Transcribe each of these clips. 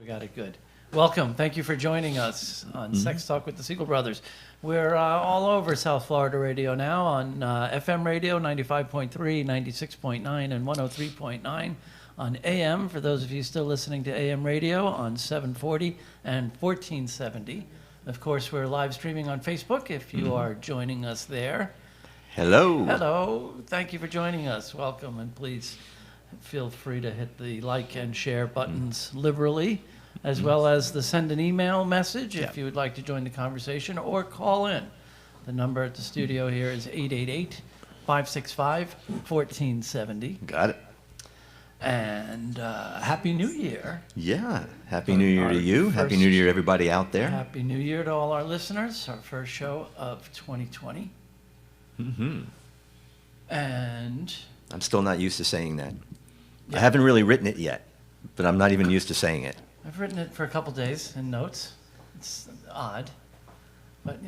We got it good. Welcome. Thank you for joining us on Sex Talk with the Siegel Brothers. We're all over South Florida radio now on FM radio 95.3, 96.9, and 103.9. On AM, for those of you still listening to AM radio, on 740 and 1470. Of course, we're live streaming on Facebook if you are joining us there. Hello. Hello. Thank you for joining us. Welcome, and please feel free to hit the like and share buttons liberally, as well as the send an email message if you would like to join the conversation, or call in. The number at the studio here is 888-565-1470. Got it. And Happy New Year. Yeah. Happy New Year to you. Happy New Year to everybody out there. Happy New Year to all our listeners. Our first show of 2020. And I'm still not used to saying that. I haven't really written it yet, but I'm not even used to saying it. I've written it for a couple days in notes. It's odd, but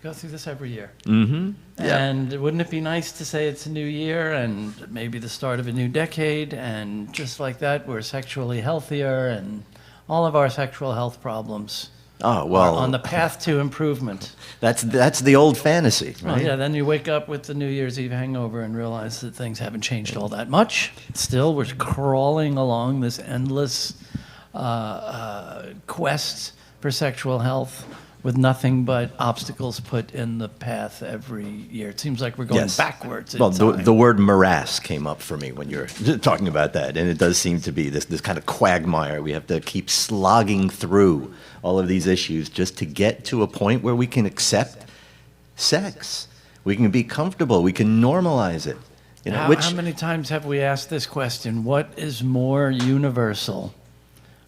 go through this every year. And wouldn't it be nice to say it's a new year and maybe the start of a new decade, and just like that, we're sexually healthier and all of our sexual health problems Oh, well, are on the path to improvement. That's the old fantasy, right? Well, yeah, then you wake up with the New Year's Eve hangover and realize that things haven't changed all that much. Still, we're crawling along this endless quest for sexual health with nothing but obstacles put in the path every year. It seems like we're going backwards. Well, the word morass came up for me when you're talking about that, and it does seem to be this kind of quagmire. We have to keep slogging through all of these issues just to get to a point where we can accept sex. We can be comfortable. We can normalize it. How many times have we asked this question? What is more universal?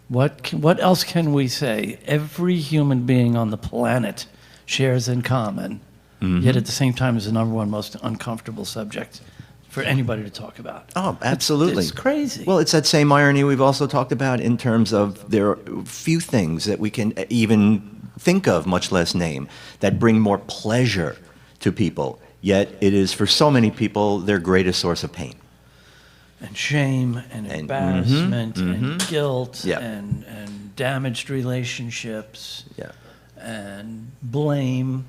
What else can we say? Every human being on the planet shares in common, yet at the same time is the number one most uncomfortable subject for anybody to talk about. Oh, absolutely. It's crazy. Well, it's that same irony we've also talked about in terms of there are few things that we can even think of, much less name, that bring more pleasure to people, yet it is for so many people their greatest source of pain. And shame and embarrassment and guilt and damaged relationships and blame,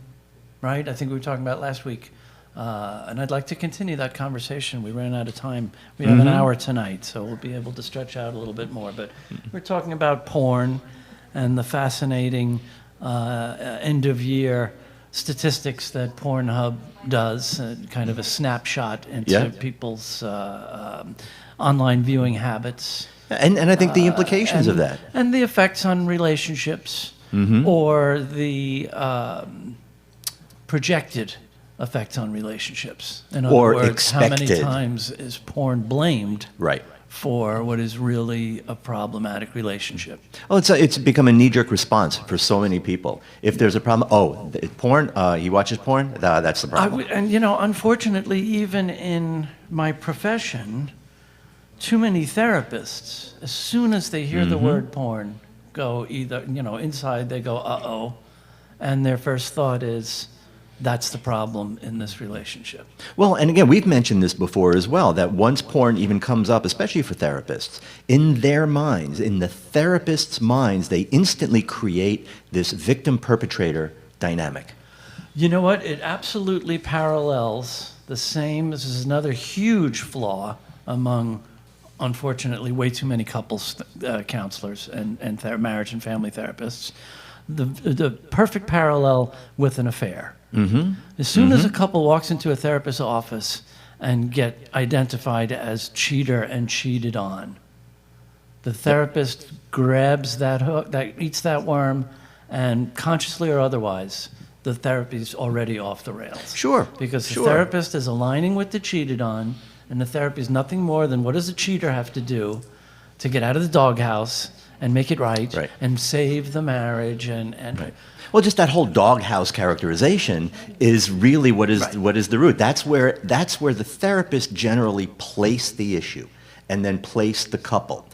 right? I think we were talking about last week. And I'd like to continue that conversation. We ran out of time. We have an hour tonight, so we'll be able to stretch out a little bit more. But we're talking about porn and the fascinating end-of-year statistics that Pornhub does, kind of a snapshot into people's online viewing habits. And I think the implications of that. And the effects on relationships, or the projected effects on relationships. In other words, how many times is porn blamed for what is really a problematic relationship? Oh, it's become a knee-jerk response for so many people. If there's a problem, porn, he watches porn, that's the problem. Unfortunately, even in my profession, too many therapists, as soon as they hear the word porn, go either, inside they go, uh-oh, and their first thought is, that's the problem in this relationship. Well, and again, we've mentioned this before as well, that once porn even comes up, especially for therapists, in their minds, in the therapist's minds, they instantly create this victim-perpetrator dynamic. You know what? It absolutely parallels the same. This is another huge flaw among, unfortunately, way too many couples counselors and marriage and family therapists. The perfect parallel with an affair. As soon as a couple walks into a therapist's office and get identified as cheater and cheated on, the therapist grabs that hook, that eats that worm, and consciously or otherwise, the therapy's already off the rails. Sure. Because the therapist is aligning with the cheated on, and the therapy is nothing more than what does the cheater have to do to get out of the doghouse and make it right. And save the marriage and Well, just that whole doghouse characterization is really what is the root. That's where the therapist generally place the issue, and then place the couple.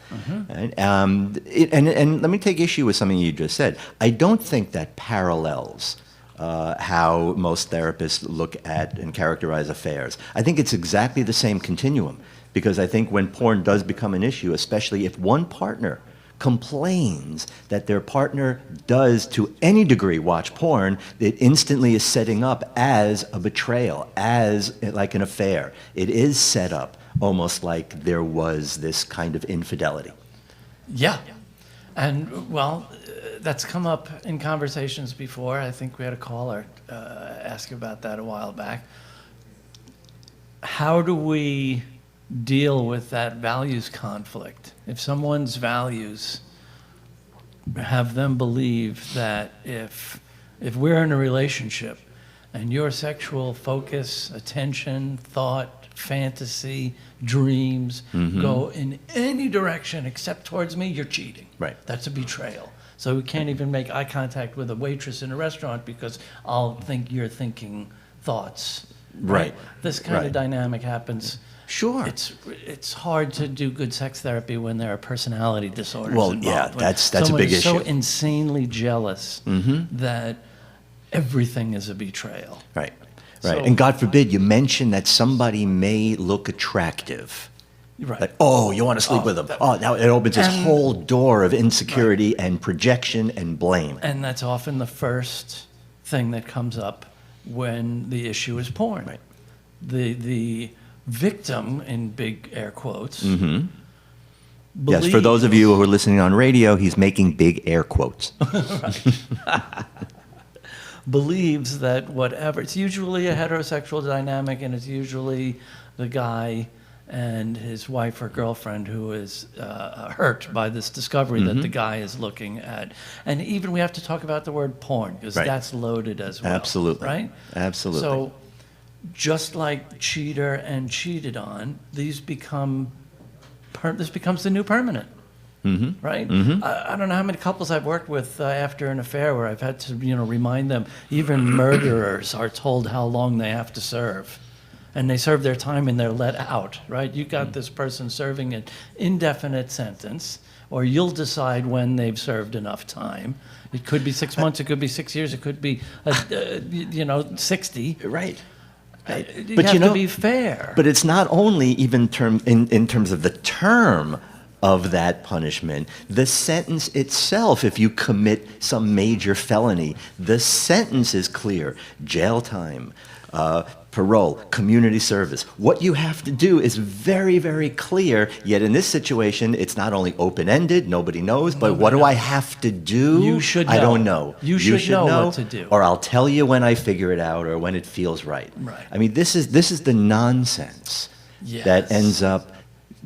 Right? And let me take issue with something you just said. I don't think that parallels how most therapists look at and characterize affairs. I think it's exactly the same continuum, because I think when porn does become an issue, especially if one partner complains that their partner does to any degree watch porn, it instantly is setting up as a betrayal, as like an affair. It is set up almost like there was this kind of infidelity. Yeah. And, well, that's come up in conversations before. I think we had a caller ask about that a while back. How do we deal with that values conflict? If someone's values have them believe that if we're in a relationship and your sexual focus, attention, thought, fantasy, dreams go in any direction except towards me, you're cheating. Right. That's a betrayal. So we can't even make eye contact with a waitress in a restaurant because I'll think you're thinking thoughts. Right. This kind of dynamic happens. Sure. It's hard to do good sex therapy when there are personality disorders involved. Yeah, When that's a someone big is so issue. insanely jealous that everything is a betrayal. Right. So- Right. And God forbid you mention that somebody may look attractive. Right. Like, oh, you want to sleep with them. Oh, now it opens this And- whole door of insecurity and projection and blame. And that's often the first thing that comes up when the issue is porn. Right. The victim, in big air quotes, Yes, for those of you who are listening on radio, he's making big air quotes. believes that whatever, it's usually a heterosexual dynamic, and it's usually the guy and his wife or girlfriend who is hurt by this discovery that the guy is looking at. And even we have to talk about the word porn, because Right. that's loaded as well. Absolutely. Right? Absolutely. So just like cheater and cheated on, this becomes the new permanent. Right? I don't know how many couples I've worked with after an affair where I've had to, remind them. Even murderers are told how long they have to serve, and they serve their time and they're let out. Right? You got this person serving an indefinite sentence, or you'll decide when they've served enough time. It could be 6 months. It could be 6 years. It could be, 60. Right. You But have to be fair. But it's not only even in terms of the term of that punishment, the sentence itself, if you commit some major felony, the sentence is clear. Jail time, parole, community service. What you have to do is very, very clear, yet in this situation, it's not only open-ended, nobody knows, but what do I have to do? You should know. I don't know. You should know what to do. Or I'll tell you when I figure it out or when it feels right. Right. I mean, this is the nonsense that ends up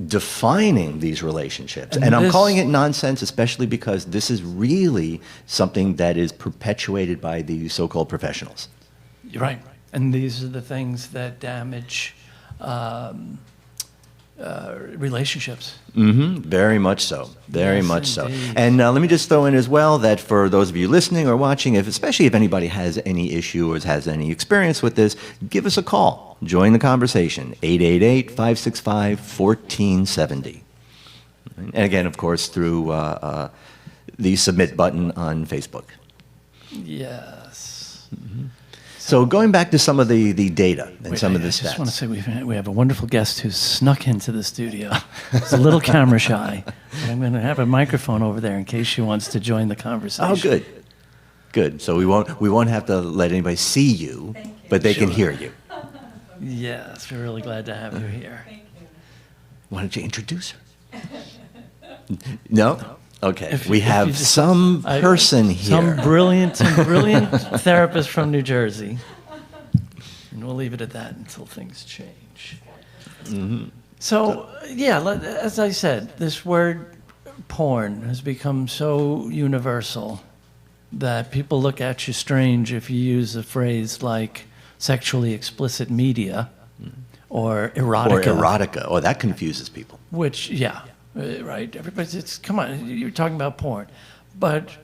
defining these relationships. And I'm calling it nonsense, especially because this is really something that is perpetuated by the so-called professionals. You're right. And these are the things that damage relationships. Very much so. Very Yes, much so. indeed. And let me just throw in as well that for those of you listening or watching, especially if anybody has any issue or has any experience with this, give us a call. Join the conversation, 888-565-1470. And again, of course, through the submit button on Facebook. Yes. So going back to some of the data and Wait, some of the I stats. just want to say we have a wonderful guest who's snuck into the studio. He's a little camera shy, but I'm going to have a microphone over there in case she wants to join the conversation. Oh, good. Good. So we won't have to let anybody see you, but they can hear you. Yes, we're really glad to have you here. Why don't you introduce her? No? Okay. If We you have just- some person here. Some brilliant therapist from New Jersey. And we'll leave it at that until things change. So, as I said, this word porn has become so universal that people look at you strange if you use a phrase like sexually explicit media or erotica. Or erotica. Oh, that confuses people. Which, right. Everybody's, come on, you're talking about porn. But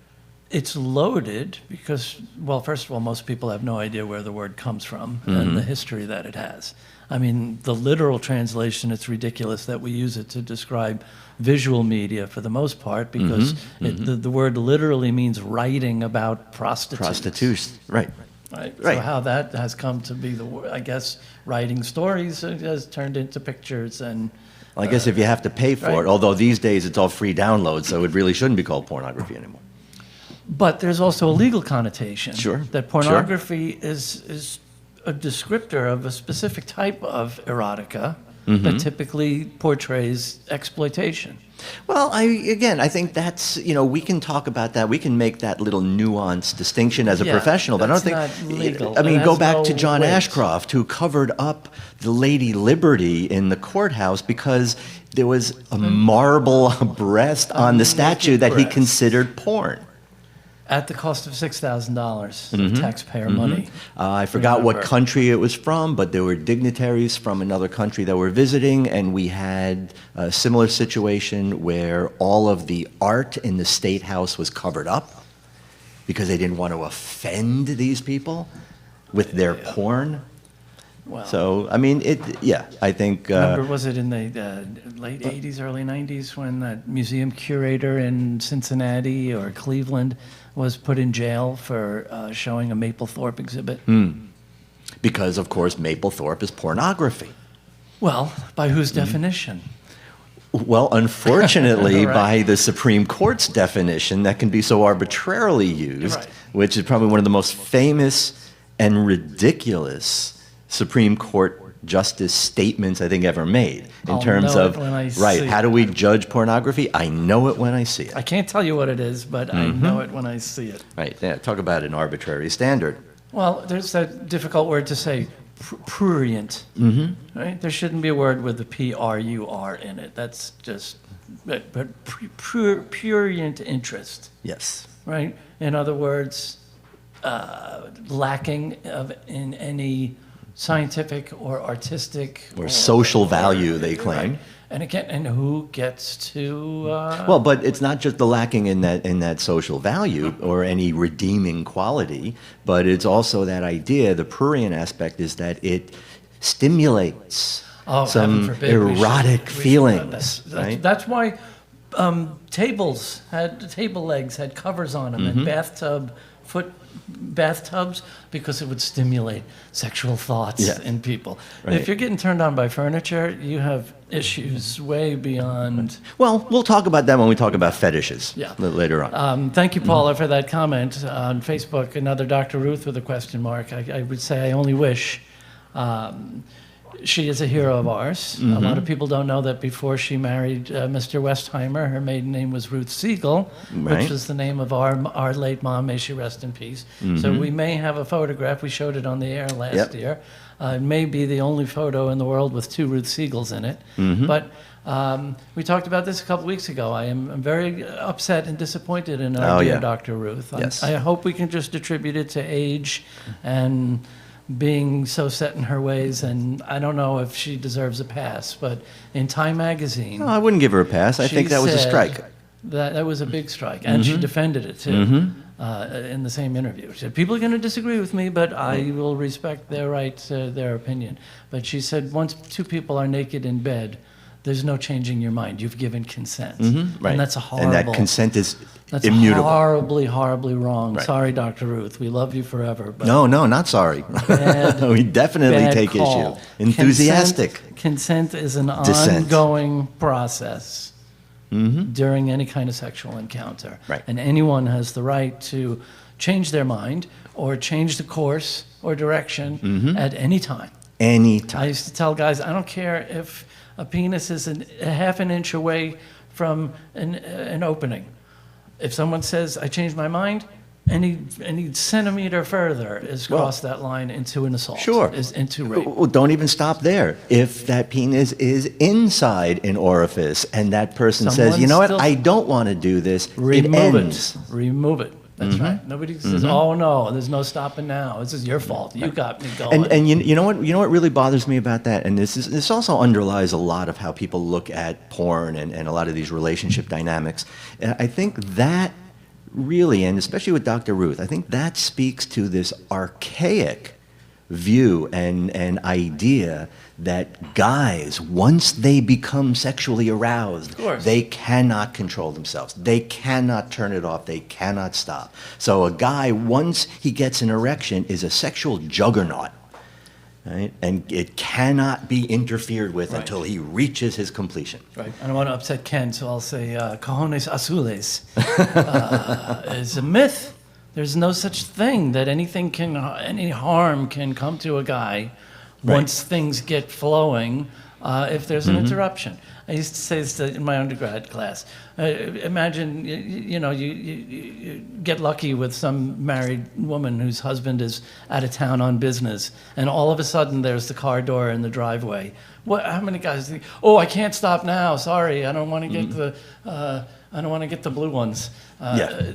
it's loaded because, well, first of all, most people have no idea where the word comes from and the history that it has. I mean, the literal translation, it's ridiculous that we use it to describe visual media for the most part because the word literally means writing about prostitutes. Prostitution. Right. Right. Right. So how that has come to be word, I guess, writing stories has turned into pictures and Well, I guess if you have to pay for right. it, although these days it's all free download, so it really shouldn't be called pornography anymore. But there's also a legal connotation. Sure, That pornography is a descriptor of a specific type of erotica that typically portrays exploitation. Well, I think that's, we can talk about that. We can make that little nuanced distinction as a Yeah, professional, but I don't think, that's not legal. I mean, It go has back no to John weight. Ashcroft, who covered up the Lady Liberty in the courthouse because there was a marble breast on the statue that he breast. considered porn. At the cost of $6,000 of taxpayer money. I forgot what Remember. country it was from, but there were dignitaries from another country that were visiting, and we had a similar situation where all of the art in the State House was covered up because they didn't want to offend these people with their porn. Well, So, I mean, I think... remember, was it in the late 80s, early 90s when that museum curator in Cincinnati or Cleveland was put in jail for showing a Mapplethorpe exhibit? because, of course, Mapplethorpe is pornography. Well, by whose definition? Well, unfortunately, Right. by the Supreme Court's definition, that can be so arbitrarily used, Right. which is probably one of the most famous and ridiculous Supreme Court justice statements I think ever made in I'll terms know of, it when I right, see how it. do we judge pornography? I know it when I see it. I can't tell you what it is, but I know it when I see it. Right, yeah, talk about an arbitrary standard. Well, there's that difficult word to say, prurient. Right? There shouldn't be a word with the P-R-U-R in it. That's just, but prurient interest, Yes. right? In other words, lacking in any scientific or artistic Or social value, they claim. Right. And again, and who gets to? Well, but it's not just the lacking in that social value or any redeeming quality, but it's also that idea. The prurient aspect is that it stimulates heaven some forbid, we should- erotic we should- feelings. Right? That's why table legs had covers on them, and bathtubs, because it would stimulate sexual thoughts Yeah. in people. Right. If you're getting turned on by furniture, you have issues way beyond. Well, we'll talk about that when we talk about fetishes Yeah. later on. Thank you, Paula, for that comment on Facebook. Another Dr. Ruth with a question mark. I would say I only wish. She is a hero of ours. A lot of people don't know that before she married Mr. Westheimer, her maiden name was Ruth Siegel, Right. which was the name of our late mom. May she rest in peace. So we may have a photograph. We showed it on the air last Yep. year. It may be the only photo in the world with two Ruth Siegels in it. But we talked about this a couple weeks ago. I'm very upset and disappointed in our Oh, dear yeah. Dr. Ruth. Yes. I hope we can just attribute it to age and being so set in her ways, and I don't know if she deserves a pass, but in Time magazine, No, I wouldn't give her a pass. I she think that was a said strike. that was a big strike, and she defended it too in the same interview. She said, people are going to disagree with me, but I will respect their right to their opinion. But she said, once two people are naked in bed, there's no changing your mind. You've given consent, Right. and that's a horrible. And that consent is That's immutable. horribly, horribly wrong. Right. Sorry, Dr. Ruth. We love you forever. But No, not sorry. Bad- We definitely bad take call. issue. Enthusiastic. Consent is an Dissent. ongoing process during any kind of sexual encounter. Right. And anyone has the right to change their mind or change the course or direction at any time. Anytime. I used to tell guys, I don't care if a penis is a half an inch away from an opening. If someone says, I changed my mind, any centimeter further is Well, crossed that line into an assault. Sure. Is into rape. Well, don't even stop there. If that penis is inside an orifice and that person says, you Someone know what, still- I don't want to do this, it Remove ends. it. Remove it. That's right. Nobody says, oh no, there's no stopping now. This is your fault. You got me going. And you know what really bothers me about that, and this also underlies a lot of how people look at porn and a lot of these relationship dynamics. I think that really, and especially with Dr. Ruth, I think that speaks to this archaic view and idea that guys, once they become sexually aroused, Of course. they cannot control themselves. They cannot turn it off. They cannot stop. So a guy, once he gets an erection, is a sexual juggernaut. right? And it cannot be interfered with Right. until he reaches his completion. Right. I don't want to upset Ken, so I'll say cojones azules is a myth. There's no such thing that any harm can come to a guy once things get flowing if there's an interruption. I used to say this in my undergrad class. Imagine, you get lucky with some married woman whose husband is out of town on business, and all of a sudden there's the car door in the driveway. How many guys think, "Oh, I can't stop now. Sorry, I don't want to get the blue ones."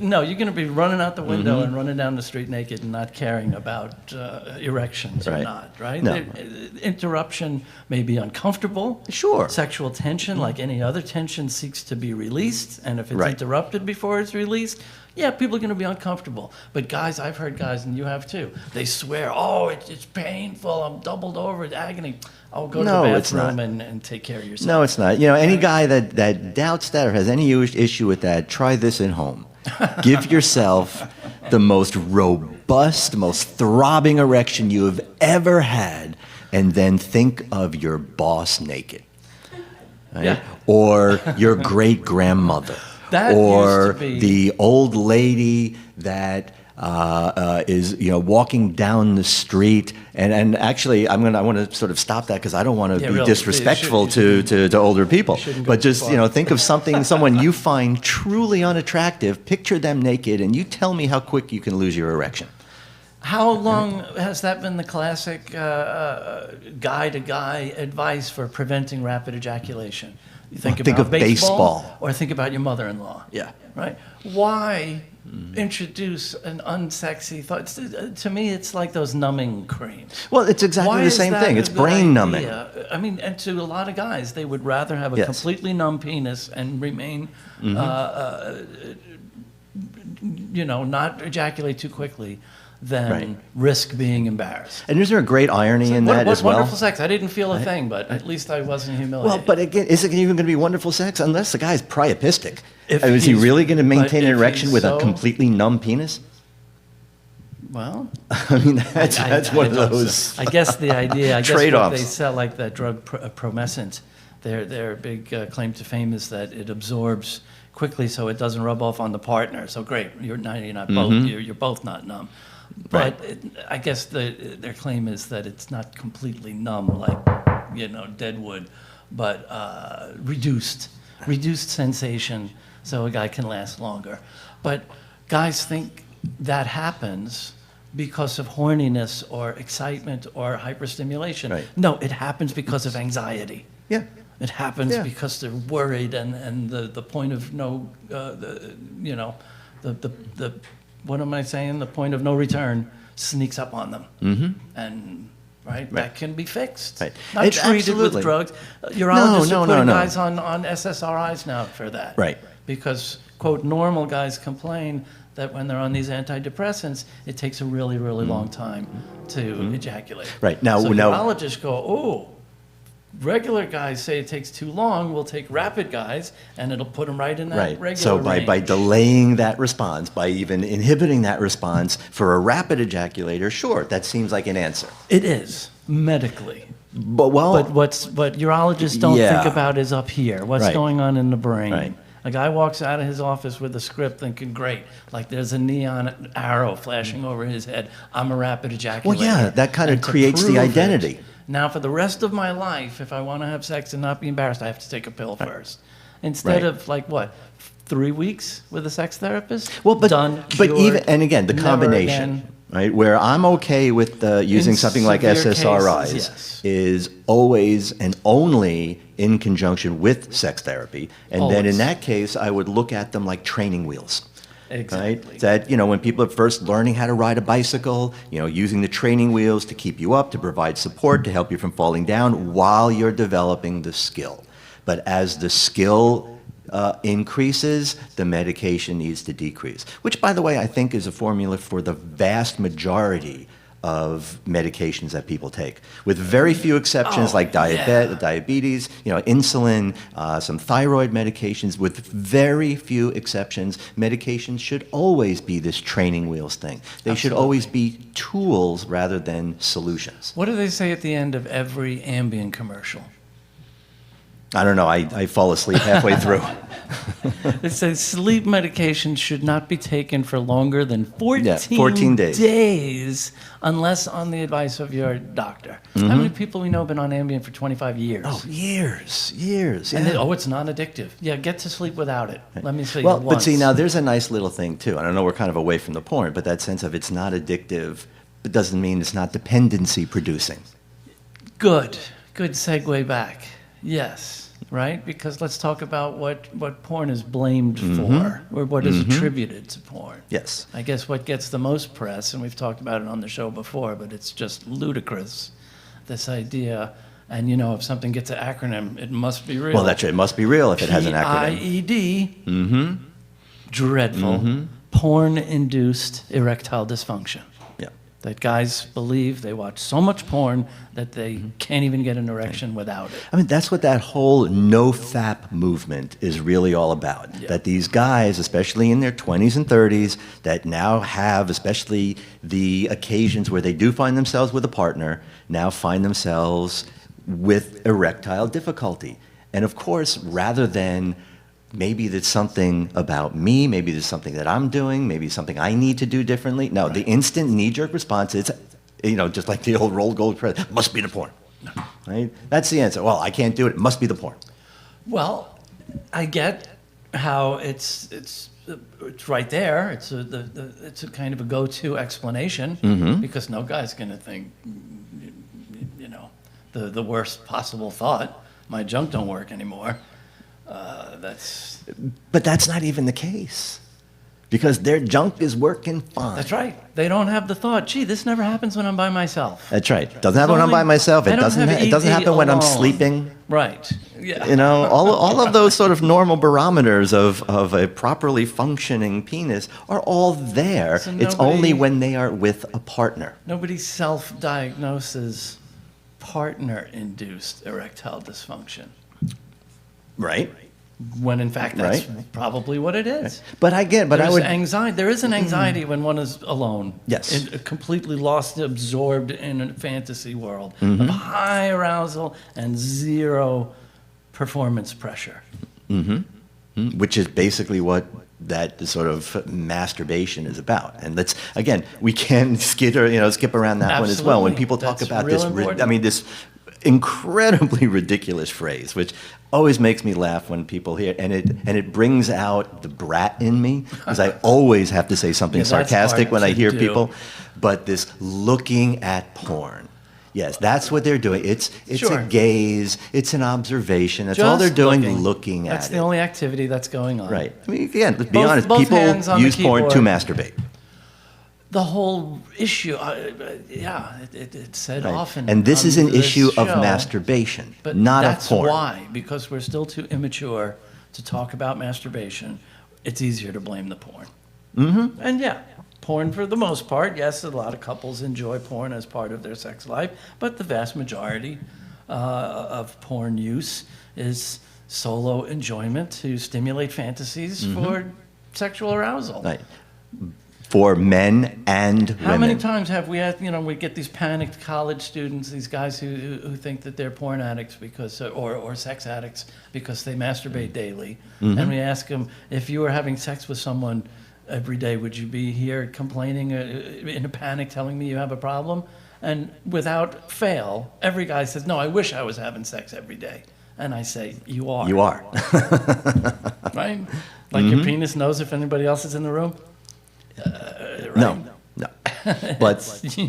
No, you're going to be running out the window and running down the street naked and not caring about erections or Right. not, right? No. Interruption may be uncomfortable. Sure. Sexual tension, like any other tension, seeks to be released. And if it's Right. interrupted before it's released, yeah, people are going to be uncomfortable. But guys, I've heard guys, and you have too, they swear, "Oh, it's painful. I'm doubled over. It's agony." I'll go to No, the it's bathroom not. and take care of yourself. No, it's not. Any guy that doubts that or has any issue with that, try this at home. Give yourself the most robust, most throbbing erection you have ever had, and then think of your boss naked. Right? Yeah. Or your great-grandmother. That or used to be- the old lady that is walking down the street, and actually I want to sort of stop that because I don't want to Yeah, be really. disrespectful You to older people. shouldn't go But too just far. think of someone you find truly unattractive, picture them naked, and you tell me how quick you can lose your erection. How long has that been the classic guy-to-guy advice for preventing rapid ejaculation? You think Think about of baseball. or think about your mother-in-law. Yeah. Right? Why introduce an unsexy thought? To me, it's like those numbing creams. Well, it's exactly Why the is same that thing. a It's good brain numbing. idea? I mean, and to a lot of guys, they would rather have a Yes. completely numb penis and remain, not ejaculate too quickly than Right. risk being embarrassed. And is there a great irony in that as well? Wonderful sex. I didn't feel a thing, but at least I wasn't humiliated. Well, but again, is it even going to be wonderful sex unless the guy's priapistic? If Is he he's- really going to maintain but an if erection he's with a so- completely numb penis? Well, I mean, that's one of I don't- those. I guess the idea, I guess what Trade-offs. they sell, like that drug Promescent, their big claim to fame is that it absorbs quickly, so it doesn't rub off on the partner. So great, you're not both, you're both not numb. But I guess their claim is that it's not completely numb, like dead wood, but reduced sensation, so a guy can last longer. But guys think that happens because of horniness or excitement or hyperstimulation. Right. No, it happens because of anxiety. Yeah. It happens Yeah. because they're worried, and the point of no, what am I saying? The point of no return sneaks up on them, and that can be fixed. Right. Not treated Absolutely. with drugs. Urologists No, are no, putting no. guys on SSRIs now for that. Right. Because quote normal guys complain that when they're on these antidepressants, it takes a really, really long time to ejaculate. Right. Now- so now- urologists go, oh. Regular guys say it takes too long. We'll take rapid guys, and it'll put them right in that Right. regular So by range. delaying that response, by even inhibiting that response for a rapid ejaculator, sure, that seems like an answer. It is medically, But but what urologists don't Yeah. think about is up here. What's Right. going on in the brain? Right. A guy walks out of his office with a script thinking, great, like there's a neon arrow flashing over his head. I'm a rapid ejaculator. Well, yeah, that kind of And to creates the prove it, identity. now, for the rest of my life, if I want to have sex and not be embarrassed, I have to take a pill first. Instead Right. of, 3 weeks with a sex therapist? Well, but Done, but cured, even and again the never combination, again. right? Where I'm okay with using In something like severe SSRIs cases, yes. is always and only in conjunction with sex therapy, and then Always. in that case, I would look at them like training wheels. Exactly. Right? That, when people are first learning how to ride a bicycle, using the training wheels to keep you up, to provide support, to help you from falling down while you're developing the skill. But as the skill increases, the medication needs to decrease, which, by the way, I think is a formula for the vast majority of medications that people take, with very few exceptions, like diabetes, insulin, some thyroid medications. With very few exceptions, medications should always be this training wheels thing. They should always be tools rather than solutions. What do they say at the end of every Ambien commercial? I don't know. I fall asleep halfway through. It says sleep medication should not be taken for longer than 14 days unless on the advice of your doctor. Mm-hmm. How many people we know have been on Ambien for 25 years? Oh, years. Yeah. And it's non-addictive. Yeah, get to sleep without it. Let me see. Well, but see, now there's a nice little thing, too. And I know we're kind of away from the porn, but that sense of it's not addictive, it doesn't mean it's not dependency producing. Good segue back. Yes. Right? Because let's talk about what porn is blamed for, or what is attributed to porn. Yes. I guess what gets the most press, and we've talked about it on the show before, but it's just ludicrous, this idea, and if something gets an acronym, it must be real. Well, that's right. It must be real if it has an acronym. PIED, dreadful, porn-induced erectile dysfunction. That guys believe they watch so much porn that they can't even get an erection without it. I mean, that's what that whole no-fap movement is really all about. Yeah. That these guys, especially in their 20s and 30s, that now have, especially the occasions where they do find themselves with a partner, now find themselves with erectile difficulty. And of course, rather than maybe there's something about me, maybe there's something that I'm doing, maybe something I need to do differently. No, the instant knee-jerk response is, just like the old Roll Gold press, must be the porn. Right? That's the answer. Well, I can't do it. It must be the porn. Well, I get how it's right there. It's a kind of a go-to explanation because no guy's going to think, the worst possible thought. My junk don't work anymore. But that's not even the case, because their junk is working fine. That's right. They don't have the thought, gee, this never happens when I'm by myself. That's right. Doesn't happen when I'm by myself. It doesn't happen when I'm sleeping. Right. Yeah. All of those sort of normal barometers of a properly functioning penis are all there. So it's only when they are with a partner. Nobody self-diagnoses partner-induced erectile dysfunction. Right. When in fact that's probably what it is. But anxiety. There is an anxiety when one is alone. Yes. Completely lost, absorbed in a fantasy world of high arousal and zero performance pressure. Which is basically what that sort of masturbation is about. And we can skip around that one as well. When people talk about this, this incredibly ridiculous phrase, which always makes me laugh when people hear, and it brings out the brat in me, because I always have to say something sarcastic when I hear people. But this looking at porn, yes, that's what they're doing. It's a gaze, it's an observation. That's all they're doing, looking at it. That's the only activity that's going on. Right. I mean, again, let's be honest. People use porn to masturbate. The whole issue, it's said often. And this is an issue of masturbation, but not of porn. That's why, because we're still too immature to talk about masturbation, it's easier to blame the porn. And porn for the most part, yes, a lot of couples enjoy porn as part of their sex life, but the vast majority of porn use is solo enjoyment to stimulate fantasies for sexual arousal. Right. For men and women. How many times have we had, we get these panicked college students, these guys who think that they're porn addicts or sex addicts because they masturbate daily. And we ask them, if you were having sex with someone every day, would you be here complaining in a panic, telling me you have a problem? And without fail, every guy says, no, I wish I was having sex every day. And I say, you are. You are. Right? Like your penis knows if anybody else is in the room? Right? No. But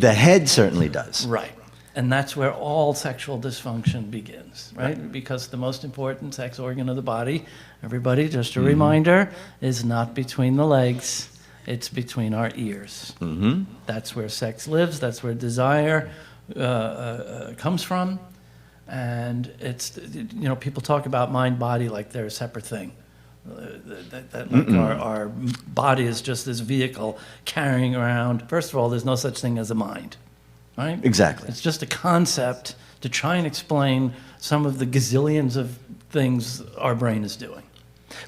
the head certainly does. Right. And that's where all sexual dysfunction begins, right? Because the most important sex organ of the body, everybody, just a reminder, is not between the legs. It's between our ears. That's where sex lives. That's where desire comes from. And it's, people talk about mind, body like they're a separate thing. Our body is just this vehicle carrying around. First of all, there's no such thing as a mind. right? Exactly. It's just a concept to try and explain some of the gazillions of things our brain is doing.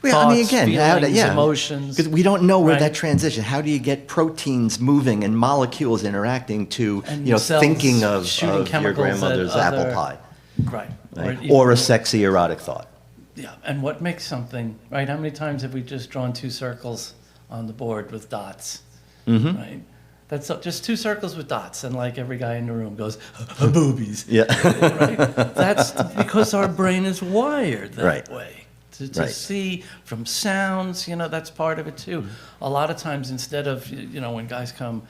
Well, I mean, Thoughts, again, feelings, emotions. because we don't know where right? that transition. How do you get proteins moving and molecules interacting to, And you know, cells thinking of shooting your chemicals at grandmother's apple other- pie, Right. right? even Or a more- sexy erotic thought. Yeah, and what makes something, right? How many times have we just drawn 2 circles on the board with dots, right? That's just 2 circles with dots, and like every guy in the room goes, boobies. Yeah. Right? That's because our brain is wired that Right. way. To Right. see from sounds, you know, that's part of it too. A lot of times, instead of, you know, when guys come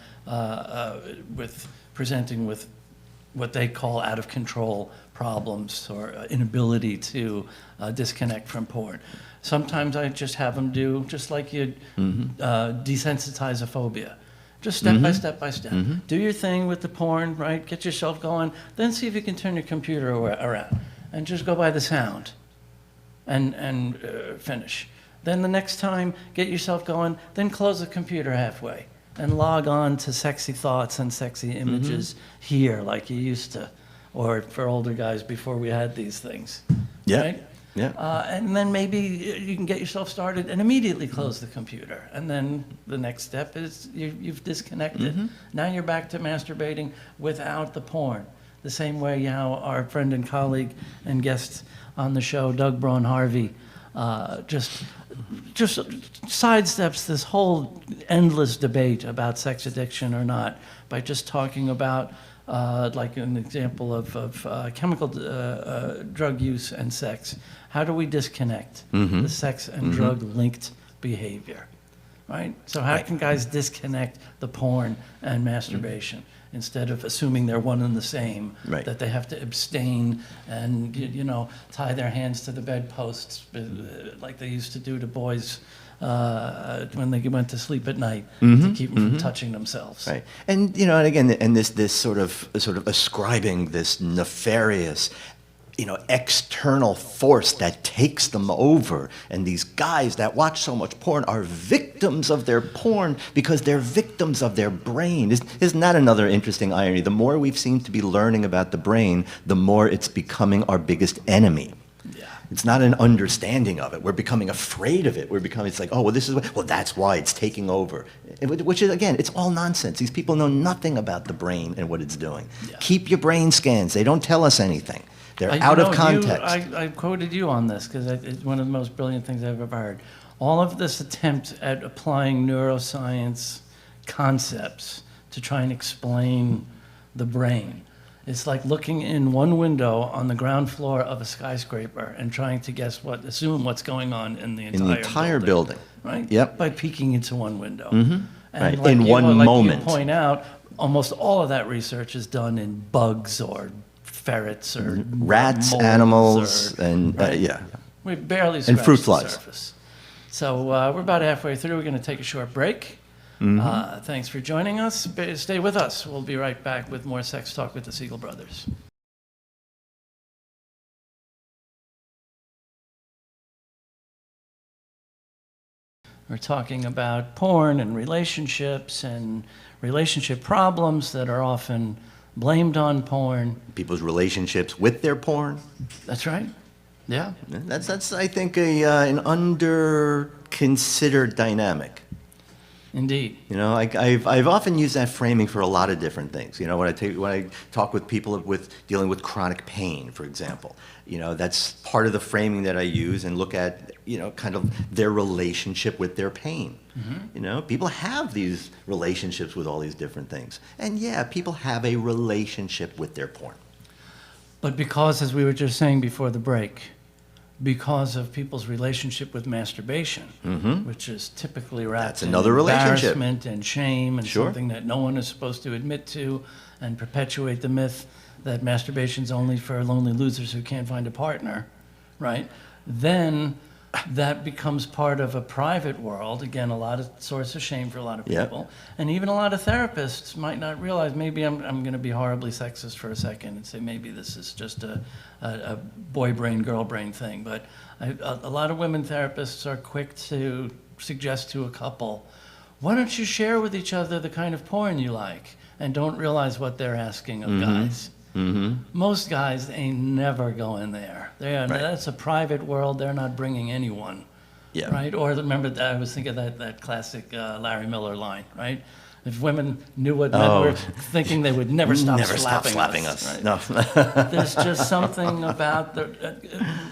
with presenting with what they call out of control problems or inability to disconnect from porn, sometimes I just have them do just like you desensitize a phobia. Just step by step by step. Do your thing with the porn, right? Get yourself going. Then see if you can turn your computer around and just go by the sound and finish. Then the next time, get yourself going, then close the computer halfway and log on to sexy thoughts and sexy images here like you used to, or for older guys before we had these things. Yeah. Right? Yeah. And then maybe you can get yourself started and immediately close the computer. And then the next step is you've disconnected. Now you're back to masturbating without the porn. The same way how our friend and colleague and guest on the show, Doug Braun Harvey, just sidesteps this whole endless debate about sex addiction or not by just talking about, like an example of chemical drug use and sex. How do we disconnect the sex and drug linked behavior, right? So how can guys disconnect the porn and masturbation? Instead of assuming they're one and the same, Right. that they have to abstain and you know, tie their hands to the bedposts like they used to do to boys when they went to sleep at night to keep them from touching themselves. Right. And, you know, and again, and this sort of ascribing this nefarious, you know, external force that takes them over. And these guys that watch so much porn are victims of their porn because they're victims of their brain. Isn't that another interesting irony? The more we seem to be learning about the brain, the more it's becoming our biggest enemy. Yeah. It's not an understanding of it. We're becoming afraid of it. It's like, oh, well, this is well, that's why it's taking over. Which is, again, it's all nonsense. These people know nothing about the brain and what it's doing. Yeah. Keep your brain scans. They don't tell us anything. They're out of context. I quoted you on this because it's one of the most brilliant things I've ever heard. All of this attempt at applying neuroscience concepts to try and explain the brain. It's like looking in one window on the ground floor of a skyscraper and trying to assume what's going on in the entire building. Right? Yep. By peeking into one window. And Right. like In you- one like moment. You point out, almost all of that research is done in bugs or ferrets or Rats, moles animals, or- and right. yeah. We barely And scratched fruit the flies. surface. So we're about halfway through. We're going to take a short break. Thanks for joining us. Stay with us. We'll be right back with more Sex Talk with the Siegel Brothers. We're talking about porn and relationship problems that are often blamed on porn. People's relationships with their porn. That's right. Yeah. That's I think an under-considered dynamic. Indeed. You know, I've often used that framing for a lot of different things. You know, when I talk with people dealing with chronic pain, for example, you know, that's part of the framing that I use and look at, you know, kind of their relationship with their pain. You know, people have these relationships with all these different things, and yeah, people have a relationship with their porn. But because, as we were just saying before the break, because of people's relationship with masturbation, which is typically wrapped That's another in relationship. embarrassment and shame and Sure. something that no one is supposed to admit to, and perpetuate the myth that masturbation's only for lonely losers who can't find a partner, right? Then that becomes part of a private world. Again, a lot of source of shame for a lot of Yep. people. And even a lot of therapists might not realize, maybe I'm going to be horribly sexist for a second and say maybe this is just a boy brain, girl brain thing. But a lot of women therapists are quick to suggest to a couple, why don't you share with each other the kind of porn you like? and don't realize what they're asking of guys. Most guys ain't never going there. That's a private world. They're not bringing anyone. Yeah. Right? Or remember, I was thinking of that classic Larry Miller line, right? If women knew what men were thinking, they would never stop slapping us. Right? No. There's just something about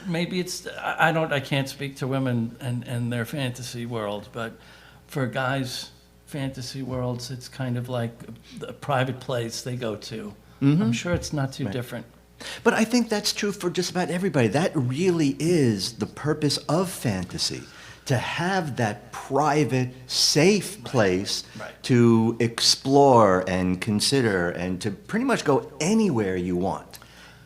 maybe it's I can't speak to women and their fantasy world, but for guys' fantasy worlds, it's kind of like a private place they go to. I'm sure it's not too different. But I think that's true for just about everybody. That really is the purpose of fantasy, to have that private, safe place to explore and consider and to pretty much go anywhere you want.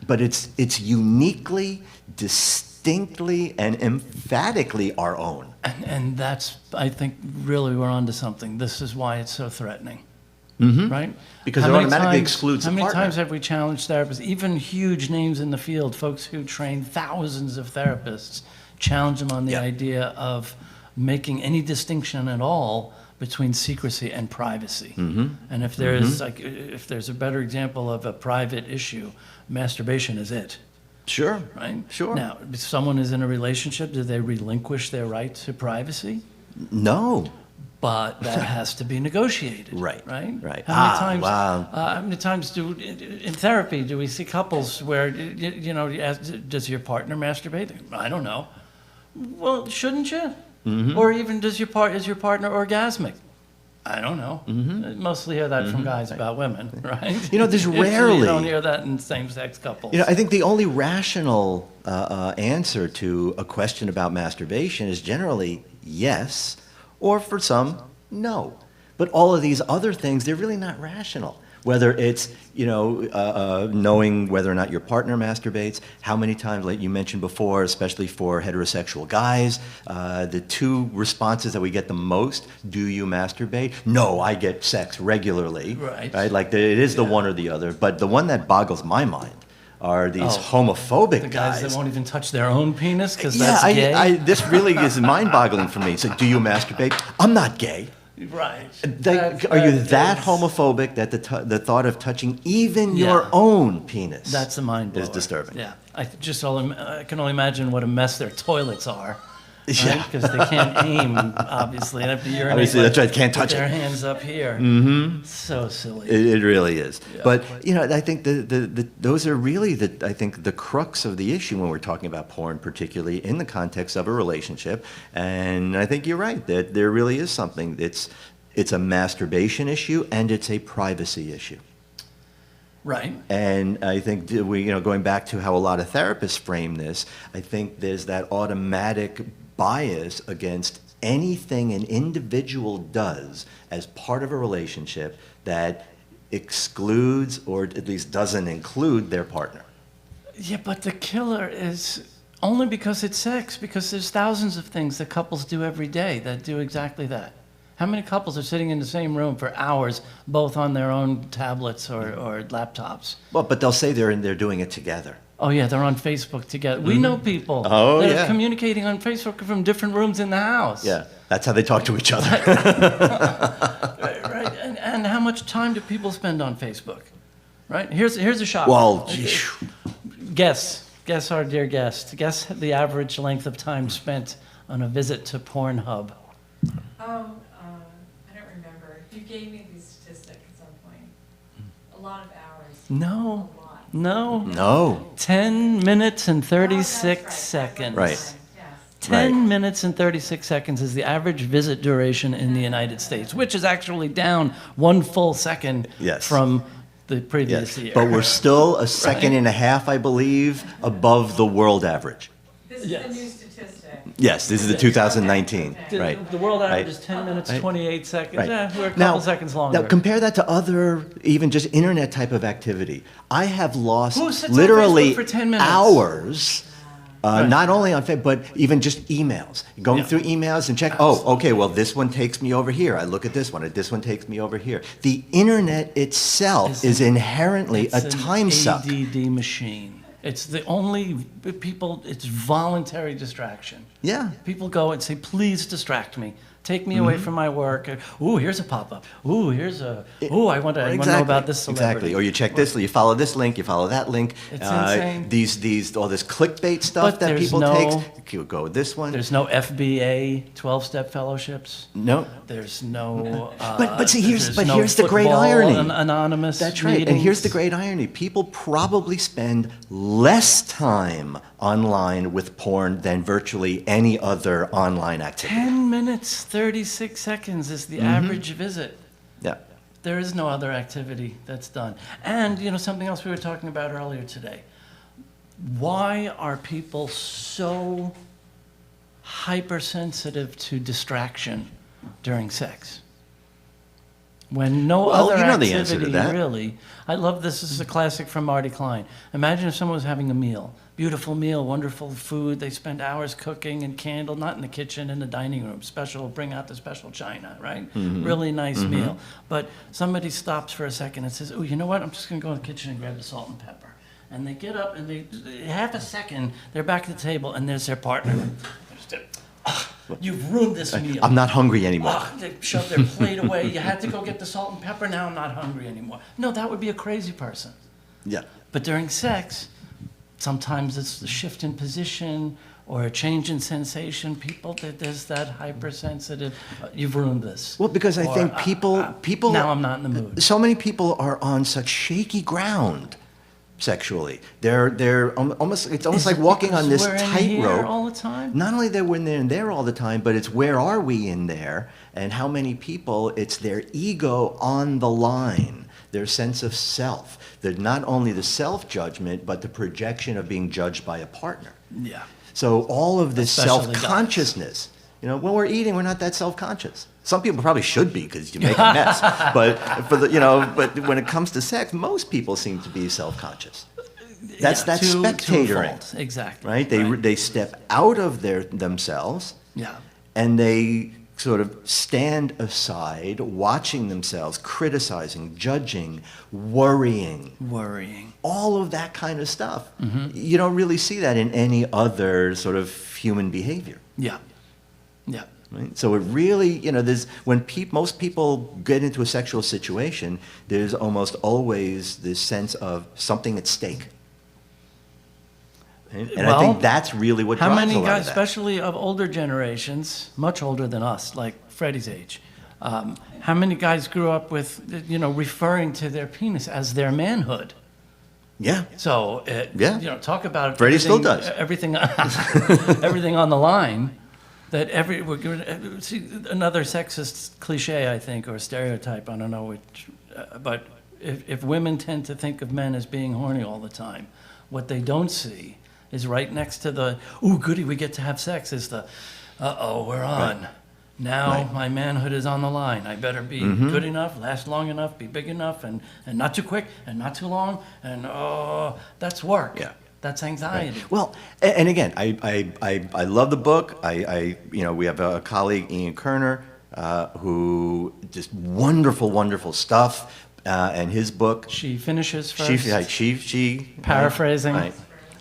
But it's uniquely, distinctly, and emphatically our own. And that's, I think, really we're onto something. This is why it's so threatening. Right? Because it automatically excludes a partner. How many partner. times have we challenged therapists, even huge names in the field, folks who train thousands of therapists, challenge them on the idea of making any distinction at all between secrecy and privacy. And if there's if there's a better example of a private issue, masturbation is it. Sure. Right? Sure. Now, if someone is in a relationship, do they relinquish their right to privacy? No. But that has to be negotiated. Right. Right. Wow. How many times in therapy do we see couples where does your partner masturbate? I don't know. Well, shouldn't you? Or even is your partner orgasmic? I don't know. Mostly hear that from guys about women, right? There's Usually rarely. you don't hear that in same-sex couples. I think the only rational answer to a question about masturbation is generally yes, or for some, no. But all of these other things, they're really not rational. Whether it's, knowing whether or not your partner masturbates, how many times, like you mentioned before, especially for heterosexual guys, the two responses that we get the most, do you masturbate? No, I get sex regularly. Right? Like it is the one or the other. But the one that boggles my mind are these homophobic the guys that won't even touch their own penis because that's gay. This really is mind-boggling for me. So, do you masturbate? I'm not gay. Right. Are you that homophobic that the thought of touching even your own penis that's a mind blower. Is disturbing? Yeah. I can only imagine what a mess their toilets are. Right? Because they can't aim, obviously, and have to urinate. Obviously, that's right. Can't touch their it. hands up here. So silly. It really is. Yeah. But I think those are really the crux of the issue when we're talking about porn, particularly in the context of a relationship. And I think you're right that there really is something. It's a masturbation issue and it's a privacy issue. Right. And I think going back to how a lot of therapists frame this, I think there's that automatic bias against anything an individual does as part of a relationship that excludes or at least doesn't include their partner. Yeah, but the killer is only because it's sex, because there's thousands of things that couples do every day that do exactly that. How many couples are sitting in the same room for hours, both on their own tablets or laptops? Well, but they'll say they're doing it together. Oh, yeah, they're on Facebook together. We know people that are communicating on Facebook from different rooms in the house. Yeah, that's how they talk to each other. Right. And how much time do people spend on Facebook? Right? Here's a shock. Well, Guess, our dear guest. Guess the average length of time spent on a visit to Pornhub. I don't remember. You gave me these statistics at some point. A lot of hours. No. A lot. No. 10 minutes and 36 that's right. seconds. Right. Yes. 10 minutes and 36 seconds is the average visit duration in the United States, which is actually down 1 full second from the previous year. But we're still a second and a half, I believe, above the world average. This is the new statistic. Yes, this is the 2019. The world average is 10 minutes, 28 seconds. Right. Yeah, we're a couple seconds longer. Now, compare that to other, even just internet type of activity. I have lost Who sits on literally Facebook for 10 minutes? hours, not only on Facebook, but even just emails. Going through emails and check, okay, well, this one takes me over here. I look at this one, and this one takes me over here. The internet itself is inherently a time suck. It's an ADD machine. It's the only it's voluntary distraction. Yeah. People go and say, please distract me. Take me away from my work. Ooh, here's a pop-up. Ooh, here's a. Ooh, I want to know about this celebrity. Exactly. Or you check this, you follow this link, you follow that link. It's insane. These all this clickbait stuff But that there's people no- take. You go with this one. There's no FBA 12-step fellowships. No. There's no. But see, here's there's no the great football irony. Anonymous. That's right. And here's the meetings. great irony. People probably spend less time online with porn than virtually any other online activity. 10 minutes, 36 seconds is the average visit. Yeah. There is no other activity that's done. And, something else we were talking about earlier today. Why are people so hypersensitive to distraction during sex? When no Well, other you know activity the answer to that. really. I love this. This is a classic from Marty Klein. Imagine if someone was having a meal. Beautiful meal, wonderful food. They spend hours cooking and candle, not in the kitchen, in the dining room. Special, bring out the special china, right? Really nice meal. But somebody stops for a second and says, oh, you know what? I'm just going to go in the kitchen and grab the salt and pepper. And they get up and half a second, they're back at the table and there's their partner. You've ruined this meal. I'm not hungry anymore. They shoved their plate away. You had to go get the salt and pepper. Now I'm not hungry anymore. No, that would be a crazy person. Yeah. But during sex, sometimes it's the shift in position or a change in sensation. People, there's that hypersensitive. You've ruined this. Well, because I Or, think people. Now I'm not in the mood. So many people are on such shaky ground sexually. They're almost. It's almost like walking on this We're in here tightrope. all the time. Not only that we're in there all the time, but it's where are we in there, and how many people, it's their ego on the line, their sense of self. They're not only the self-judgment, but the projection of being judged by a partner. Yeah. So all of this Especially self-consciousness, when we're eating, we're not that self-conscious. Some people probably should be because you make a mess, but but when it comes to sex, most people seem to be self-conscious. That's spectatoring. Twofold. Exactly. Right? They step out of themselves, Yeah. and they sort of stand aside, watching themselves, criticizing, judging, worrying, all of that kind of stuff. You don't really see that in any other sort of human behavior. Yeah. Yeah. Right? So it really, there's when most people get into a sexual situation, there's almost always this sense of something at stake. Right? And I think that's really what How drives many a lot guys, of that. especially of older generations, much older than us, like Freddie's age, how many guys grew up with, referring to their penis as their manhood? Yeah. So, talk about Freddie still does. everything, everything on the line. That we're going see another sexist cliche, I think, or stereotype. I don't know which, but if women tend to think of men as being horny all the time, what they don't see is right next to the "ooh, goody, we get to have sex" is the "uh-oh, we're on." Right. Now my manhood is on the line. I better be good enough, last long enough, be big enough, and not too quick and not too long, and that's work. Yeah. That's anxiety. Right. Well, and again, I love the book. We have a colleague, Ian Kerner, who just wonderful stuff, and his book. She finishes first. She paraphrasing.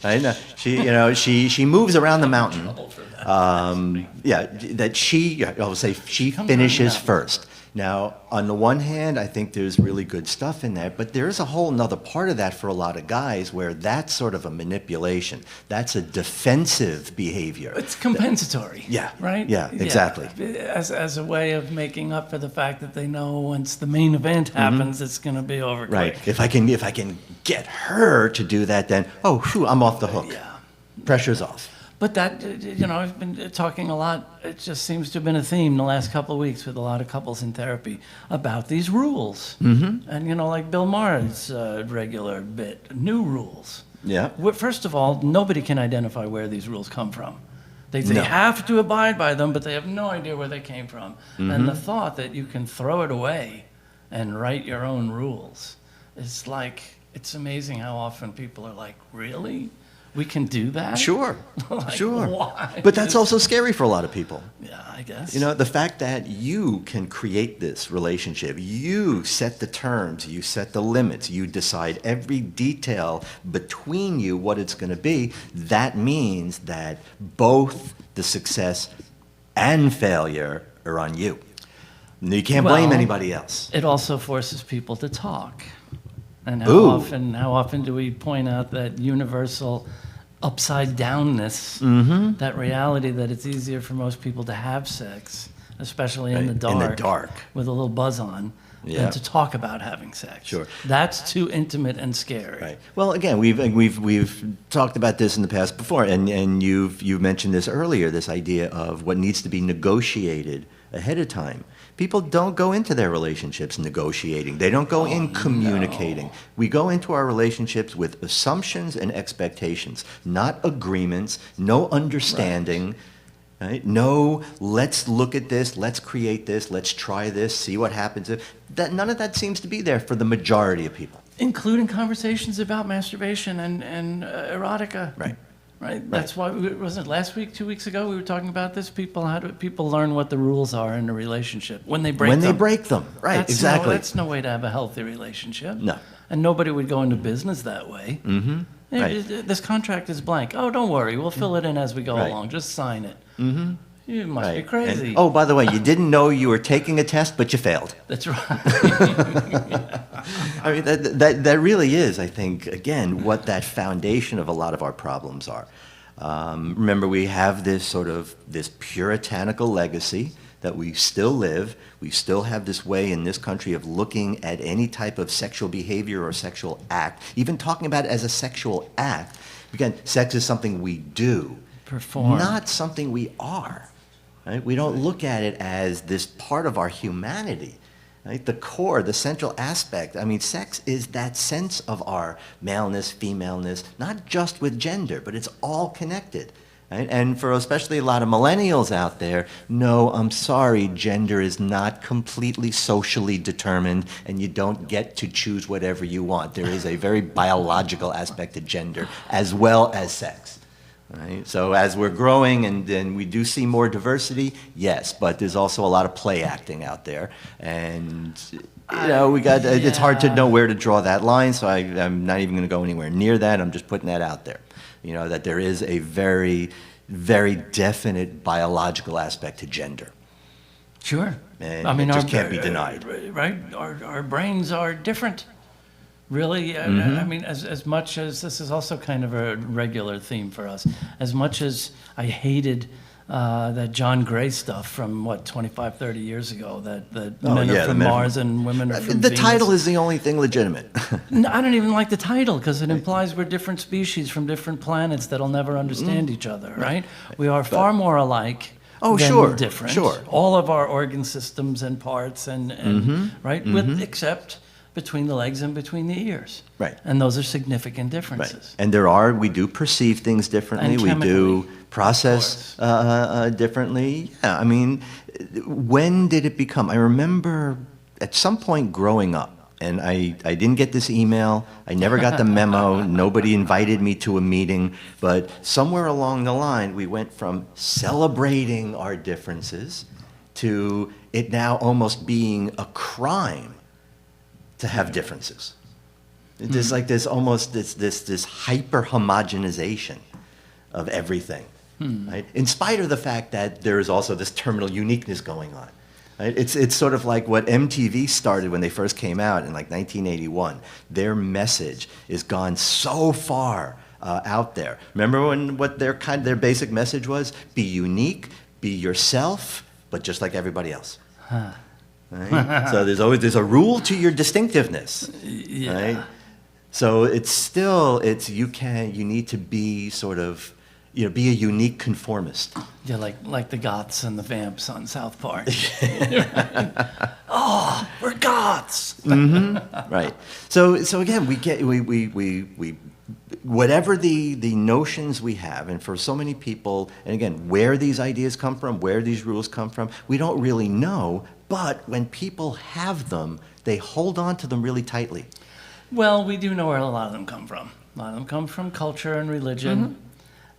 I know. She moves around the mountain. I'll say she finishes first. Now, on the one hand, I think there's really good stuff in there, but there is a whole nother part of that for a lot of guys where that's sort of a manipulation. That's a defensive behavior. It's compensatory. Yeah. Right? Yeah, exactly. As a way of making up for the fact that they know once the main event happens, it's going to be over quick. Right. If I can get her to do that, then, I'm off the hook. Yeah. Pressure's off. But that, I've been talking a lot, it just seems to have been a theme the last couple of weeks with a lot of couples in therapy about these rules. And, like Bill Maher's regular bit, new rules. Yeah. First of all, nobody can identify where these rules come from. They have to abide by them, but they have no idea where they came from. And the thought that you can throw it away and write your own rules is like, it's amazing how often people are like, really? We can do that? Sure, sure. Why? But that's also scary for a lot of people. Yeah, I guess. The fact that you can create this relationship, you set the terms, you set the limits, you decide every detail between you what it's going to be, that means that both the success and failure are on you. You can't blame Well, anybody else. It also forces people to talk. And Ooh. how often do we point out that universal upside downness, that reality that it's easier for most people to have sex, especially in the Right, dark, in the dark. with a little buzz on, Yeah. than to talk about having sex. Sure. That's too intimate and scary. Right. Well, again, we've talked about this in the past before, and you've mentioned this earlier. This idea of what needs to be negotiated ahead of time. People don't go into their relationships negotiating. They don't go in communicating. no. We go into our relationships with assumptions and expectations, not agreements, no understanding. Right? No, let's look at this, let's create this, let's try this, see what happens. None of that seems to be there for the majority of people. Including conversations about masturbation and erotica. Right. Right. That's why, wasn't it last week, 2 weeks ago, we were talking about this? How do people learn what the rules are in a relationship when they break them? When they break them. Right, That's exactly. that's no way to have a healthy relationship. No. And nobody would go into business that way. Mm-hmm. Right. This contract is blank. Oh, don't worry. We'll fill it in as we go Right. along. Just sign it. Mm-hmm. You must be Right. crazy. And, oh, by the way, you didn't know you were taking a test, but you failed. That's right. I mean, that really is, I think, again, what that foundation of a lot of our problems are. Remember, we have this puritanical legacy that we still live. We still have this way in this country of looking at any type of sexual behavior or sexual act, even talking about it as a sexual act. Again, sex is something we do, Perform. not something we are. Right? We don't look at it as this part of our humanity. Right? The core, the central aspect. I mean, sex is that sense of our maleness, femaleness, not just with gender, but it's all connected. Right? And for especially a lot of millennials out there, no, I'm sorry, gender is not completely socially determined, and you don't get to choose whatever you want. There is a very biological aspect to gender as well as sex. Right? So as we're growing and we do see more diversity, yes, but there's also a lot of play acting out there. And, it's hard to know where to draw that line, so I'm not even going to go anywhere near that. I'm just putting that out there. That there is a very, very definite biological aspect to gender. Sure. And it just can't be denied. Right? Our brains are different. Really, I mean, as much as this is also kind of a regular theme for us, as much as I hated that John Gray stuff from, 25, 30 years ago, that men are from Mars and women are from The Venus. title is the only thing legitimate. No, I don't even like the title because it implies we're different species from different planets that'll never understand each other, right? We are far more alike. Oh, than sure, different. sure. All of our organ systems and parts right, with except between the legs and between the ears. Right. And those are significant Right. differences. And we do perceive things differently. And We do chemically, process differently. Yeah, I mean, when did it become? I remember at some point growing up, and I didn't get this email. I never got the memo. Nobody invited me to a meeting. But somewhere along the line, we went from celebrating our differences to it now almost being a crime to have differences. There's like this hyper homogenization of everything, right? In spite of the fact that there is also this terminal uniqueness going on. Right? It's sort of like what MTV started when they first came out in like 1981. Their message is gone so far out there. Remember what their basic message was? Be unique, be yourself, but just like everybody else. Right? So there's a rule to your distinctiveness. Yeah. Right? So you need to be sort of, be a unique conformist. Yeah, like the goths and the vamps on South Park. Oh, we're goths. Right. So again, we whatever the notions we have, and for so many people, and again, where these ideas come from, where these rules come from, we don't really know. But when people have them, they hold on to them really tightly. Well, we do know where a lot of them come from. A lot of them come from culture and religion,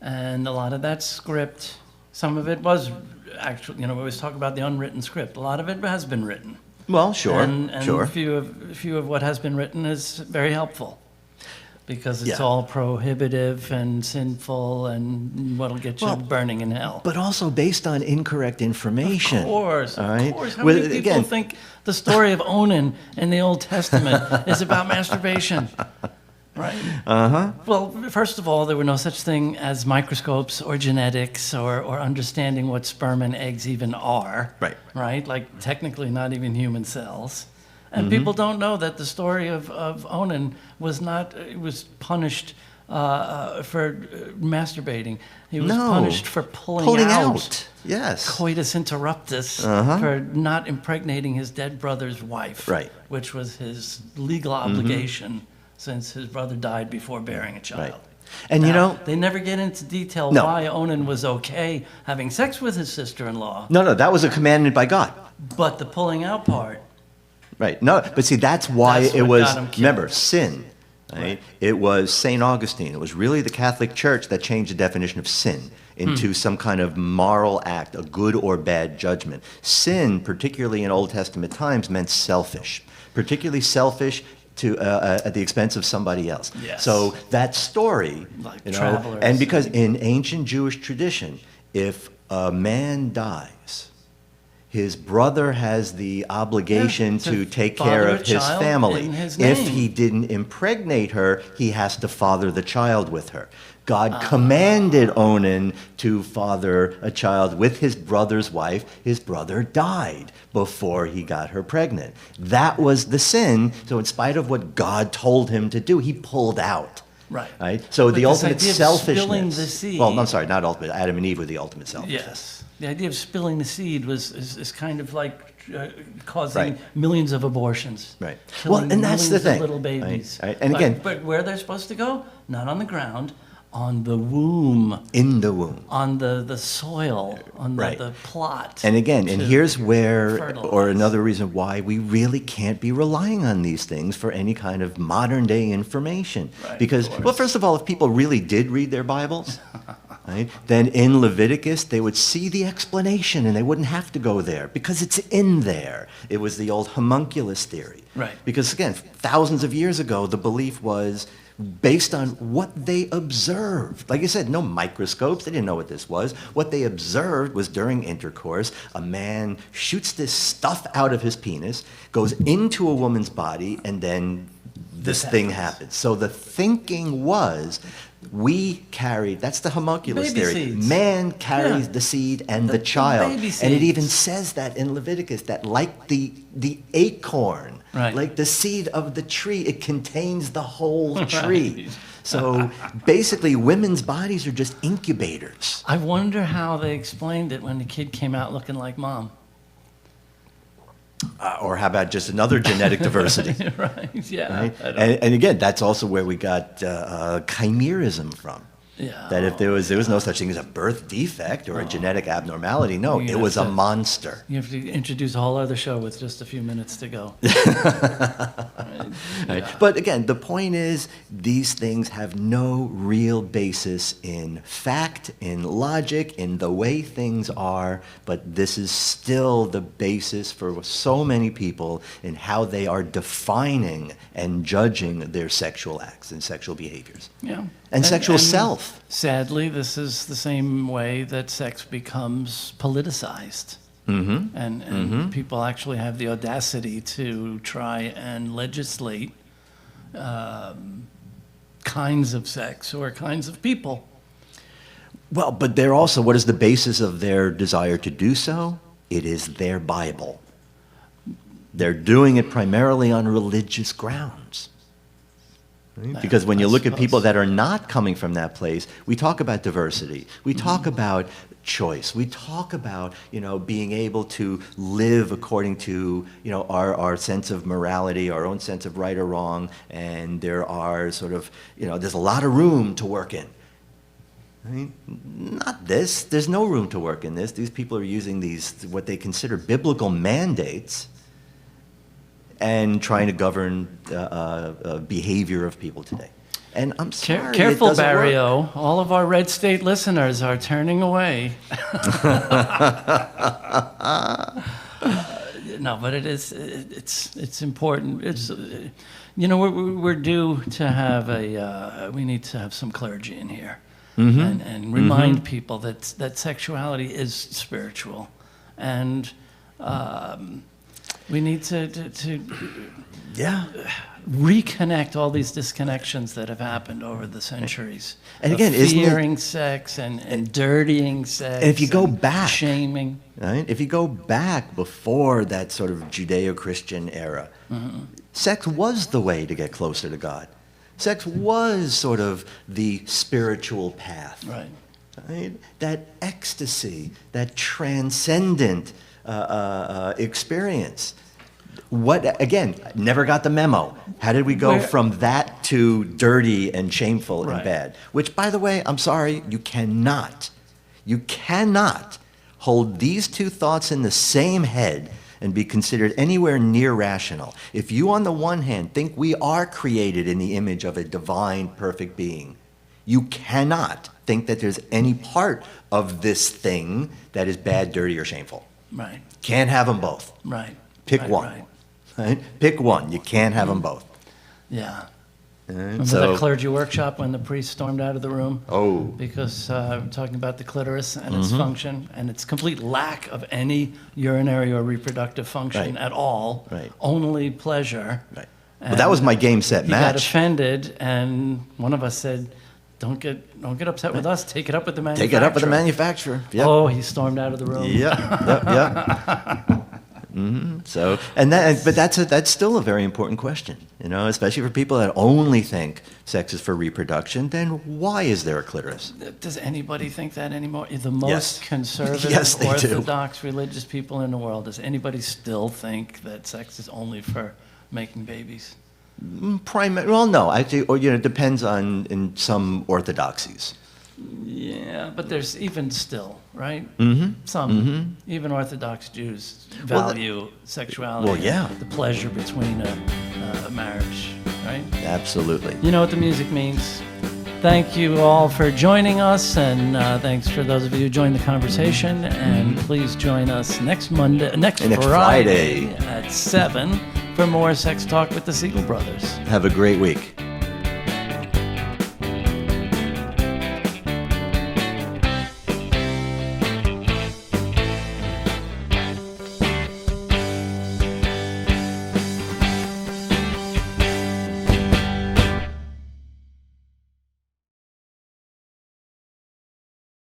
and a lot of that script, some of it was actually, we always talk about the unwritten script. A lot of it has been written. Well, sure, And sure. a few of what has been written is very helpful. because it's Yeah. all prohibitive and sinful and what'll get you Well, burning in hell. But also based on incorrect information. Of course, all of right? course. How Well, many people again, think the story of Onan in the Old Testament is about masturbation? Right? Uh-huh. Well, first of all, there were no such thing as microscopes or genetics or understanding what sperm and eggs even are. Right. Right? Like, technically not even human cells. And people don't know that the story of Onan was not, was punished for masturbating. He was No. punished for pulling out. Yes. Coitus interruptus, for not impregnating his dead brother's wife, Right. which was his legal obligation since his brother died before bearing a child. Right. And you know, They never get into detail No. why Onan was okay having sex with his sister-in-law, no, that was a commandment by God. but the pulling out part, Right. No, but see, that's why That's it what was, got him killed. remember, sin. Right? It was St. Augustine. It was really the Catholic Church that changed the definition of sin into some kind of moral act, a good or bad judgment. Sin, particularly in Old Testament times, meant selfish, particularly selfish to at the expense of somebody else. Yes. So that story, Like you know, travelers. and because in ancient Jewish tradition, if a man dies, his brother has the obligation Yeah, to to take father care a of his child family. in his If name. he didn't impregnate her, he has to father the child with her. God commanded Onan to father a child with his brother's wife. His brother died before he got her pregnant. That was the sin. So in spite of what God told him to do, he pulled out. right? So But the this ultimate idea of spilling selfishness. the seed- Well, I'm sorry, not ultimate. Adam and Eve were the ultimate selfishness. Yes. The idea of spilling the seed is kind of like causing Right. millions of abortions. Right. Killing Well, and that's the millions of thing, little right? babies. Right. And again- but where they're supposed to go? Not on the ground, on the womb, In the womb. on the soil, on Right. the plot. And again, and to here's where, fertilize. or another reason why we really can't be relying on these things for any kind of modern day information. Right, Because, of course. well, first of all, if people really did read their Bibles, right, then in Leviticus they would see the explanation and they wouldn't have to go there because it's in there. It was the old homunculus theory. Right. Because again, thousands of years ago, the belief was based on what they observed. Like I said, no microscopes. They didn't know what this was. What they observed was during intercourse, a man shoots this stuff out of his penis, goes into a woman's body, and then this thing happens. So the thinking was, we carried, that's the homunculus Baby theory. seeds. Man carries Yeah. the seed and The the child. baby And it even seeds. says that in Leviticus, that like the acorn, Right. like the seed of the tree, it contains the whole tree. So basically, women's bodies are just incubators. I wonder how they explained it when the kid came out looking like mom. Or how about just another genetic diversity? Right, yeah. Right? I don't- And again, that's also where we got chimerism from. Yeah. That if there was no such thing as a birth defect or a genetic abnormality, no, You it have was a to- monster. You have to introduce a whole other show with just a few minutes to go. Right? But again, the point is, these things have no real basis in fact, in logic, in the way things are, but this is still the basis for so many people in how they are defining and judging their sexual acts and sexual behaviors. Yeah. And sexual self. Sadly, this is the same way that sex becomes politicized. Mm-hmm. And people actually have the audacity to try and legislate kinds of sex or kinds of people. Well, but they're also, what is the basis of their desire to do so? It is their Bible. They're doing it primarily on religious grounds. Right? Because when you look at people that are not coming from that place, we talk about diversity. We talk about choice. We talk about, being able to live according to, our sense of morality, our own sense of right or wrong, and there are sort of, there's a lot of room to work in. Right? Not this. There's no room to work in this. These people are using these, what they consider biblical mandates, and trying to govern behavior of people today. And I'm sorry, Careful, it doesn't work. Barrio. All of our red state listeners are turning away. No, but it is. It's important. It's, you know, we're due to have we need to have some clergy in here, and remind people that sexuality is spiritual, and we need to reconnect all these disconnections that have happened over the centuries. And again, fearing sex and dirtying sex. And if you go back, shaming. right? If you go back before that sort of Judeo-Christian era, sex was the way to get closer to God. Sex was sort of the spiritual path. Right. Right? That ecstasy, that transcendent experience. What, again, never got the memo. How did we go from that to dirty and shameful and bad? Which, by the way, I'm sorry, you cannot hold these two thoughts in the same head and be considered anywhere near rational. If you, on the one hand, think we are created in the image of a divine, perfect being, you cannot think that there's any part of this thing that is bad, dirty, or shameful. Right. Can't have them both. Right. Pick Right, one. right. Right? Pick one. You can't have them both. Yeah. Right? Remember So, that clergy workshop when the priest stormed out of the room? oh, Because we're talking about the clitoris and its function and its complete lack of any urinary or reproductive function Right. at all. Right. Only pleasure. right. Well, that was my game, set, He got match. offended, and one of us said, "Don't get upset with us. Take it up with the manufacturer." Take it up with the manufacturer. Yep. Oh, he stormed out of the room. Yep. So, but that's still a very important question, you know, especially for people that only think sex is for reproduction. Then why is there a clitoris? Does anybody think that anymore? The most Yes. conservative, Yes, they do. orthodox religious people in the world, does anybody still think that sex is only for making babies? Well, no, actually, or it depends on in some orthodoxies. Yeah, but there's even still, right? Mm-hmm. Some, even Orthodox Jews value sexuality. well, yeah. The pleasure between a marriage, right? Absolutely. You know what the music means. Thank you all for joining us, and thanks for those of you who joined the conversation. And please join us next Friday Friday. at 7 for more Sex Talk with the Siegel Brothers. Have a great week.